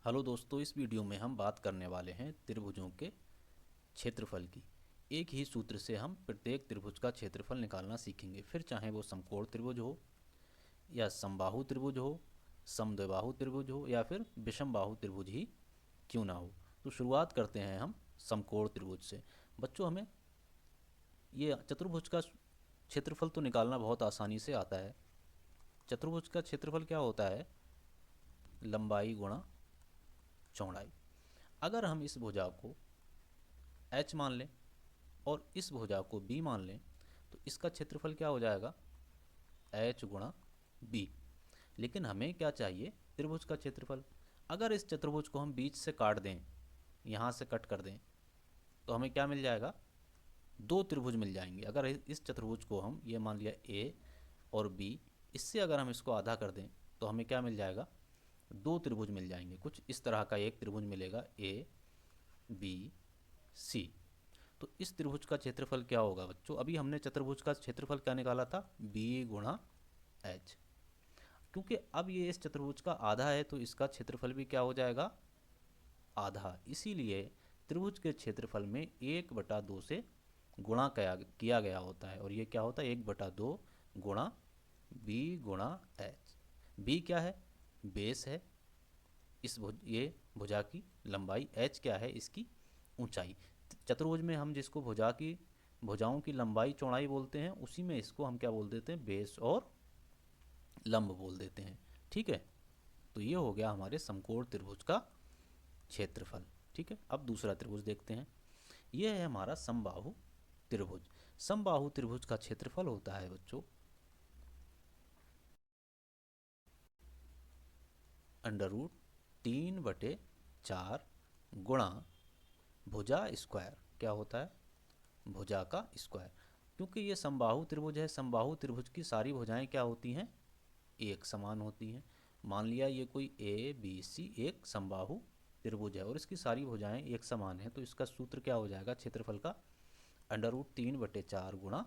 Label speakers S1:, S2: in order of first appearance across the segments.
S1: Hello दोस्तों, इस video में हम बात करने वाले हैं त्रिभुजों के क्षेत्रफल की। एक ही सूत्र से हम प्रत्येक त्रिभुज का क्षेत्रफल निकालना सीखेंगे, फिर चाहे वो समकोण त्रिभुज हो या समबाहु त्रिभुज हो, समद्विबाहु त्रिभुज हो या फिर विषमबाहु त्रिभुज ही क्यों ना हो। तो शुरुआत करते हैं हम समकोण त्रिभुज से। बच्चों, हमें ये चतुर्भुज का क्षेत्रफल तो निकालना बहुत आसानी से आता है। चतुर्भुज का क्षेत्रफल क्या होता है? लंबाई गुणा चौड़ाई। अगर हम इस भुजा को h मान लें और इस भुजा को b मान लें तो इसका क्षेत्रफल क्या हो जाएगा? h गुणा b। लेकिन हमें क्या चाहिए? त्रिभुज का क्षेत्रफल। अगर इस चतुर्भुज को हम बीच से काट दें, यहाँ से कट कर दें, तो हमें क्या मिल जाएगा? दो त्रिभुज मिल जाएंगे। अगर इस चतुर्भुज को हम ये मान लिया a और b, इससे अगर हम इसको आधा कर दें तो हमें क्या मिल जाएगा? दो त्रिभुज मिल जाएंगे। कुछ इस तरह का एक त्रिभुज मिलेगा a b c। तो इस त्रिभुज का क्षेत्रफल क्या होगा बच्चों? अभी हमने चतुर्भुज का क्षेत्रफल क्या निकाला था? b गुणा h। क्योंकि अब ये इस चतुर्भुज का आधा है तो इसका क्षेत्रफल भी क्या हो जाएगा? आधा। इसीलिए त्रिभुज के क्षेत्रफल में 1/2 से गुणा किया गया होता है, और ये क्या होता है? 1/2 गुणा b गुणा h। b क्या है? बेस है ये भुजा की लंबाई। h क्या है? इसकी ऊंचाई। चतुर्भुज में हम जिसको भुजाओं की लंबाई चौड़ाई बोलते हैं, उसी में इसको हम क्या बोल देते हैं? बेस और लंब बोल देते हैं। ठीक है, तो ये हो गया हमारे समकोण त्रिभुज का क्षेत्रफल। ठीक है, अब दूसरा त्रिभुज देखते हैं। यह है हमारा समबाहु त्रिभुज। समबाहु त्रिभुज का क्षेत्रफल होता है बच्चों √3/4 गुणा भुजा स्क्वायर। क्या होता है? भुजा का स्क्वायर। क्योंकि ये समबाहु त्रिभुज है, समबाहु त्रिभुज की सारी भुजाएं क्या होती हैं? एक समान होती हैं। मान लिया ये कोई ए बी सी एक समबाहु त्रिभुज है और इसकी सारी भुजाएं एक समान है, तो इसका सूत्र क्या हो जाएगा क्षेत्रफल का? √3/4 गुणा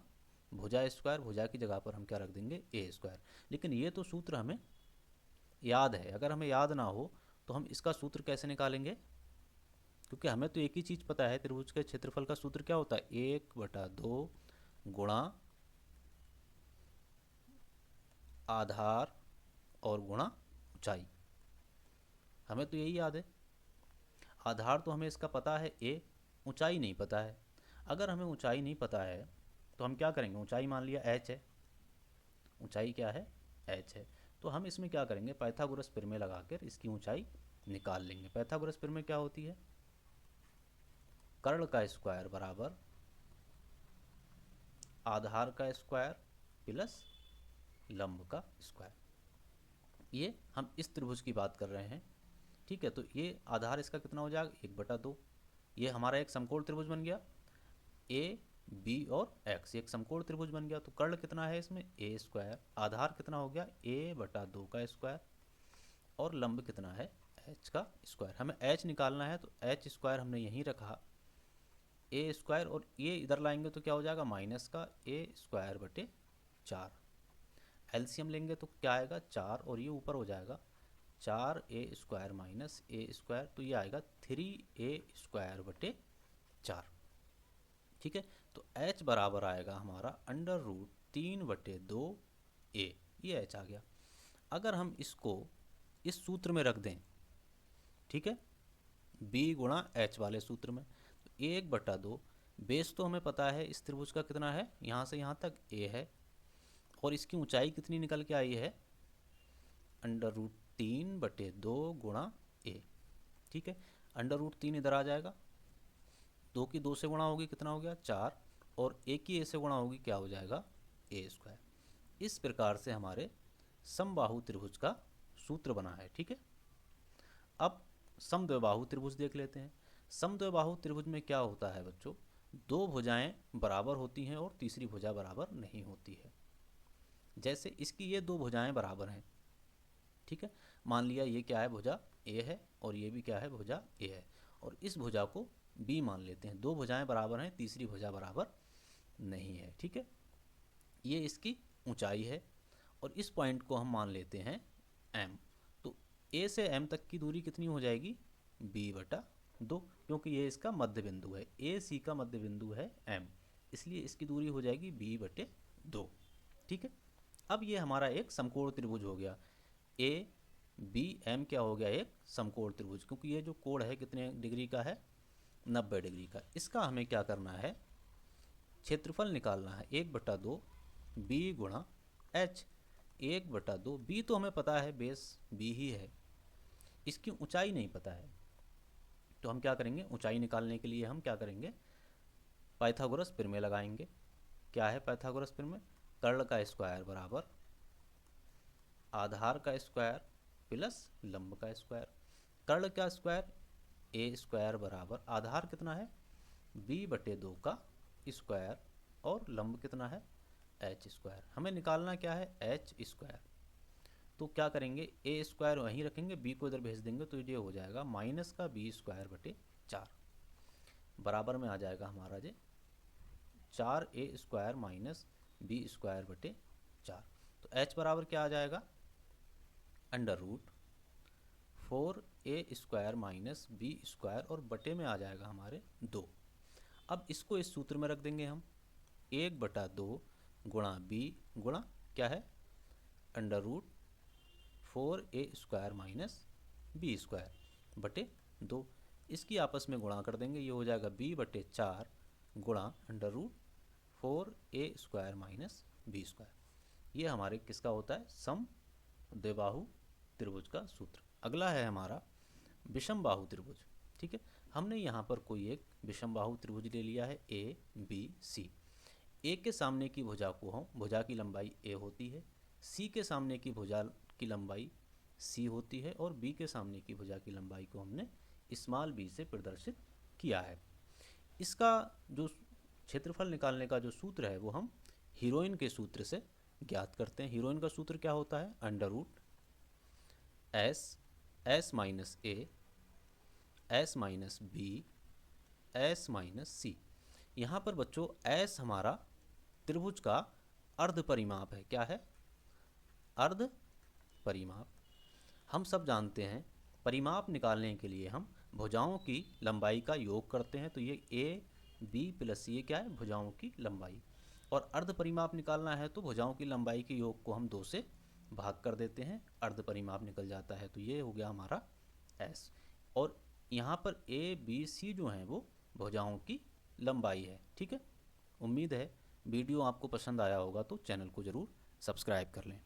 S1: भुजा स्क्वायर। भुजा की जगह पर हम क्या रख देंगे? ए स्क्वायर। लेकिन ये तो सूत्र हमें याद है। अगर हमें याद ना हो तो हम इसका सूत्र कैसे निकालेंगे? क्योंकि हमें तो एक ही चीज़ पता है, त्रिभुज के क्षेत्रफल का सूत्र क्या होता है? 1/2 गुणा आधार और गुणा ऊंचाई। हमें तो यही याद है। आधार तो हमें इसका पता है a, ऊंचाई नहीं पता है। अगर हमें ऊंचाई नहीं पता है तो हम क्या करेंगे? ऊंचाई मान लिया h है, ऊंचाई क्या है? h है। तो हम इसमें क्या करेंगे? पाइथागोरस प्रमेय लगाकर इसकी ऊंचाई निकाल लेंगे। पाइथागोरस प्रमेय क्या होती है? कर्ण का स्क्वायर बराबर आधार का स्क्वायर प्लस लंब का स्क्वायर। ये हम इस त्रिभुज की बात कर रहे हैं। ठीक है, तो ये आधार इसका कितना हो जाएगा? 1/2। ये हमारा एक समकोण त्रिभुज बन गया। ए बी और एक्स एक समकोण त्रिभुज बन गया। तो कर्ण कितना है इसमें? ए स्क्वायर। आधार कितना हो गया? 1/2 का स्क्वायर। और लंब कितना है? एच का स्क्वायर। हमें एच निकालना है तो एच स्क्वायर हमने यहीं रखा, ए स्क्वायर, और ये इधर लाएंगे तो क्या हो जाएगा? माइनस का a²/4। एलसीएम लेंगे तो क्या आएगा? 4, और ये ऊपर हो जाएगा 4a² माइनस ए स्क्वायर, तो ये आएगा 3a²/4। ठीक है, तो h बराबर आएगा हमारा √3/2 a। ये h आ गया। अगर हम इसको इस सूत्र में रख दें, ठीक है, b गुणा h वाले सूत्र में, तो 1/2 बेस तो हमें पता है इस त्रिभुज का कितना है? यहाँ से यहाँ तक a है, और इसकी ऊंचाई कितनी निकल के आई है? √3/2 गुणा a। ठीक है, √3 इधर आ जाएगा, 2 की 2 से गुणा होगी, कितना हो गया? 4, और a की a से गुणा होगी, क्या हो जाएगा? a²। इस प्रकार से हमारे समबाहु त्रिभुज का सूत्र बना है। ठीक है, अब समद्विबाहु त्रिभुज देख लेते हैं। समद्विबाहु त्रिभुज में क्या होता है बच्चों? दो भुजाएं बराबर होती हैं और तीसरी भुजा बराबर नहीं होती है। जैसे इसकी ये दो भुजाएं बराबर हैं। ठीक है, मान लिया ये क्या है? भुजा ए है, और ये भी क्या है? भुजा ए है, और इस भुजा को बी मान लेते हैं। दो भुजाएं बराबर हैं, तीसरी भुजा बराबर नहीं है। ठीक है, ये इसकी ऊंचाई है, और इस पॉइंट को हम मान लेते हैं एम। तो ए से एम तक की दूरी कितनी हो जाएगी, b/2, क्योंकि ये इसका मध्य बिंदु है, ए सी का मध्य बिंदु है एम, इसलिए इसकी दूरी हो जाएगी b/2। ठीक है, अब ये हमारा एक समकोण त्रिभुज हो गया। ए बी एम क्या हो गया, एक समकोण त्रिभुज, क्योंकि ये जो कोण है कितने डिग्री का है, 90 डिग्री का। इसका हमें क्या करना है, क्षेत्रफल निकालना है, 1/2 बी गुणा एच। 1/2 बी तो हमें पता है, बेस बी ही है, इसकी ऊंचाई नहीं पता है, तो हम क्या करेंगे, ऊंचाई निकालने के लिए हम क्या करेंगे, पाइथागोरस प्रमेय लगाएंगे। क्या है पाइथागोरस प्रमेय, कर्ण का स्क्वायर बराबर आधार का स्क्वायर प्लस लंब का स्क्वायर। कर्ण का स्क्वायर ए स्क्वायर बराबर आधार कितना है, b/2 का स्क्वायर, और लंब कितना है, एच स्क्वायर। हमें निकालना क्या है, एच स्क्वायर। तो क्या करेंगे, ए स्क्वायर वहीं रखेंगे, बी को इधर भेज देंगे, तो ये हो जाएगा माइनस का b²/4 बराबर में आ जाएगा हमारा जे 4a² माइनस b²/4। तो h बराबर क्या आ जाएगा, √4a² माइनस b² और बटे में आ जाएगा हमारे 2। अब इसको इस सूत्र में रख देंगे हम, 1/2 गुणा b गुणा क्या है, √4a² माइनस b² बटे 2। इसकी आपस में गुणा कर देंगे, ये हो जाएगा b/4 गुणा √4a² माइनस b²। ये हमारे किसका होता है, समद्विबाहु त्रिभुज का सूत्र। अगला है हमारा विषम बाहु त्रिभुज। ठीक है, हमने यहाँ पर कोई एक विषम बाहु त्रिभुज ले लिया है, ए बी सी। ए के सामने की भुजा को हम, भुजा की लंबाई ए होती है, सी के सामने की भुजा की लंबाई सी होती है, और बी के सामने की भुजा की लंबाई को हमने स्मॉल बी से प्रदर्शित किया है। इसका जो क्षेत्रफल निकालने का जो सूत्र है वो हम हीरोइन के सूत्र से ज्ञात करते हैं। हीरोइन का सूत्र क्या होता है, √S S-B S-C। यहाँ पर बच्चों S हमारा त्रिभुज का अर्ध परिमाप है। क्या है, अर्ध परिमाप। हम सब जानते हैं परिमाप निकालने के लिए हम भुजाओं की लंबाई का योग करते हैं, तो ये ए बी प्लस ये क्या है, भुजाओं की लंबाई। और अर्ध परिमाप निकालना है तो भुजाओं की लंबाई के योग को हम 2 से भाग कर देते हैं, अर्ध परिमाप निकल जाता है। तो ये हो गया हमारा S। और यहाँ पर ए बी सी जो हैं वो भुजाओं की लंबाई है। ठीक है, उम्मीद है वीडियो आपको पसंद आया होगा, तो चैनल को ज़रूर सब्सक्राइब कर लें।